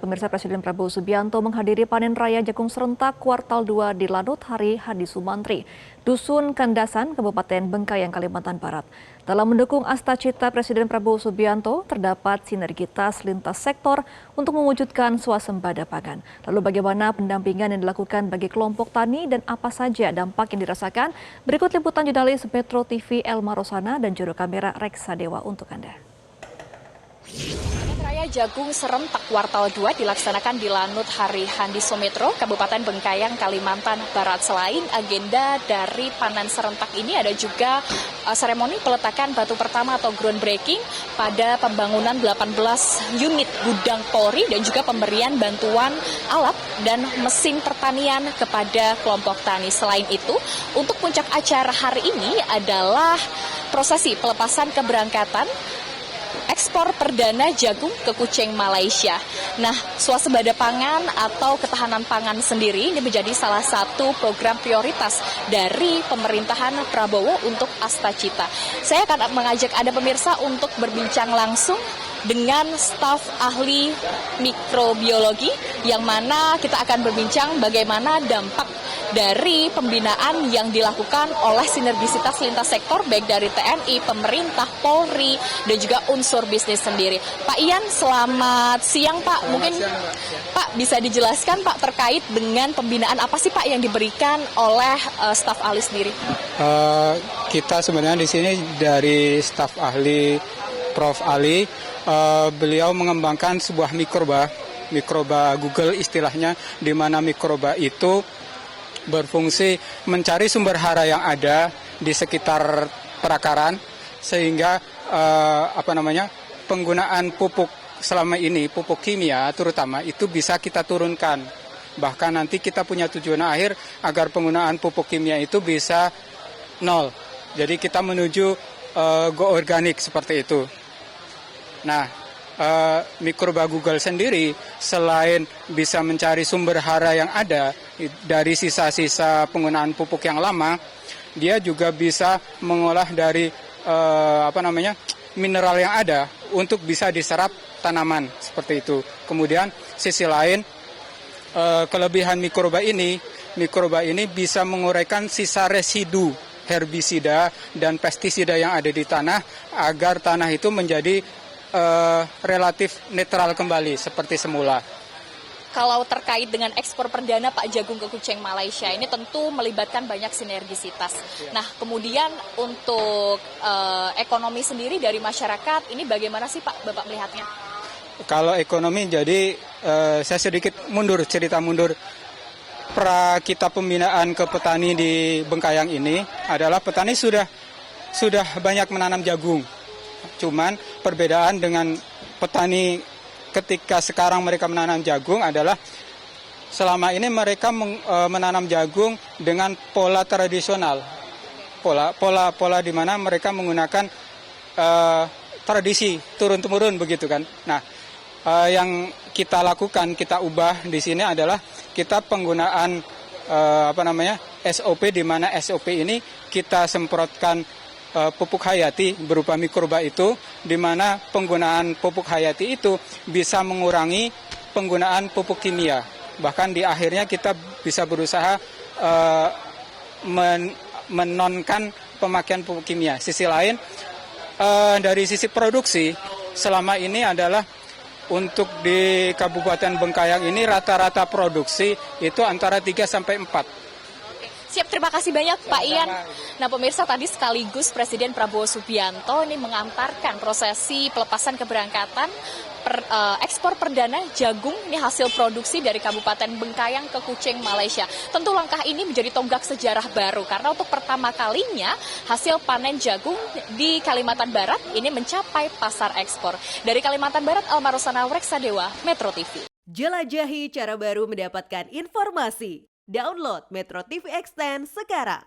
Pemirsa, Presiden Prabowo Subianto menghadiri panen raya jagung serentak kuartal 2 di Lanut Hari Hadi Sumantri, Dusun Kandasan, Kabupaten Bengkayang, Kalimantan Barat. Dalam mendukung Astacita Presiden Prabowo Subianto, terdapat sinergitas lintas sektor untuk mewujudkan swasembada pangan. Lalu bagaimana pendampingan yang dilakukan bagi kelompok tani dan apa saja dampak yang dirasakan? Berikut liputan jurnalis Metro TV Elma Rosana dan juru kamera Reksa Dewa untuk Anda. Raya Jagung Serentak Kuartal 2 dilaksanakan di Lanut Hari Hadi Sumantri, Kabupaten Bengkayang, Kalimantan Barat. Selain agenda dari panen serentak ini, ada juga seremoni peletakan batu pertama atau groundbreaking pada pembangunan 18 unit gudang Polri dan juga pemberian bantuan alat dan mesin pertanian kepada kelompok tani. Selain itu, untuk puncak acara hari ini adalah prosesi pelepasan keberangkatan ekspor perdana jagung ke Kuching, Malaysia. Nah, swasembada pangan atau ketahanan pangan sendiri ini menjadi salah satu program prioritas dari pemerintahan Prabowo untuk Astacita. Saya akan mengajak Anda pemirsa untuk berbincang langsung dengan staf ahli mikrobiologi yang mana kita akan berbincang bagaimana dampak dari pembinaan yang dilakukan oleh sinergisitas lintas sektor baik dari TNI, pemerintah, Polri, dan juga unsur bisnis sendiri. Pak Ian, selamat siang Pak. Mungkin Pak bisa dijelaskan Pak terkait dengan pembinaan apa sih Pak yang diberikan oleh staf ahli sendiri? Kita sebenarnya di sini dari staf ahli Prof. Ali, beliau mengembangkan sebuah mikroba Google istilahnya, di mana mikroba itu berfungsi mencari sumber hara yang ada di sekitar perakaran sehingga penggunaan pupuk selama ini, pupuk kimia terutama, itu bisa kita turunkan. Bahkan nanti kita punya tujuan akhir agar penggunaan pupuk kimia itu bisa nol. Jadi kita menuju go organik seperti itu. Nah, mikroba Google sendiri selain bisa mencari sumber hara yang ada dari sisa-sisa penggunaan pupuk yang lama, dia juga bisa mengolah dari mineral yang ada untuk bisa diserap tanaman seperti itu. Kemudian sisi lain, kelebihan mikroba ini bisa menguraikan sisa residu herbisida dan pestisida yang ada di tanah agar tanah itu menjadi relatif netral kembali seperti semula. Kalau terkait dengan ekspor perdana Pak jagung ke Kuching, Malaysia, ini tentu melibatkan banyak sinergisitas. Nah, kemudian untuk ekonomi sendiri dari masyarakat, ini bagaimana sih Pak Bapak melihatnya? Kalau ekonomi, jadi saya sedikit cerita mundur. Kita pembinaan ke petani di Bengkayang ini adalah petani sudah banyak menanam jagung. Cuman perbedaan dengan petani ketika sekarang mereka menanam jagung adalah selama ini mereka menanam jagung dengan pola tradisional. Pola di mana mereka menggunakan tradisi turun-temurun begitu kan. Nah, yang kita lakukan, kita ubah di sini adalah kita penggunaan SOP, di mana SOP ini kita semprotkan pupuk hayati berupa mikroba itu, di mana penggunaan pupuk hayati itu bisa mengurangi penggunaan pupuk kimia. Bahkan di akhirnya kita bisa berusaha menonkan pemakaian pupuk kimia. Sisi lain, dari sisi produksi, selama ini adalah untuk di Kabupaten Bengkayang ini rata-rata produksi itu antara 3 sampai 4. Siap, terima kasih banyak Pak Ian. Nah pemirsa, tadi sekaligus Presiden Prabowo Subianto ini mengantarkan prosesi pelepasan keberangkatan ekspor perdana jagung ini hasil produksi dari Kabupaten Bengkayang ke Kuching, Malaysia. Tentu langkah ini menjadi tonggak sejarah baru karena untuk pertama kalinya hasil panen jagung di Kalimantan Barat ini mencapai pasar ekspor. Dari Kalimantan Barat, Elma Rosana, Reksa Dewa, Metro TV. Jelajahi cara baru mendapatkan informasi. Download Metro TV Extend sekarang.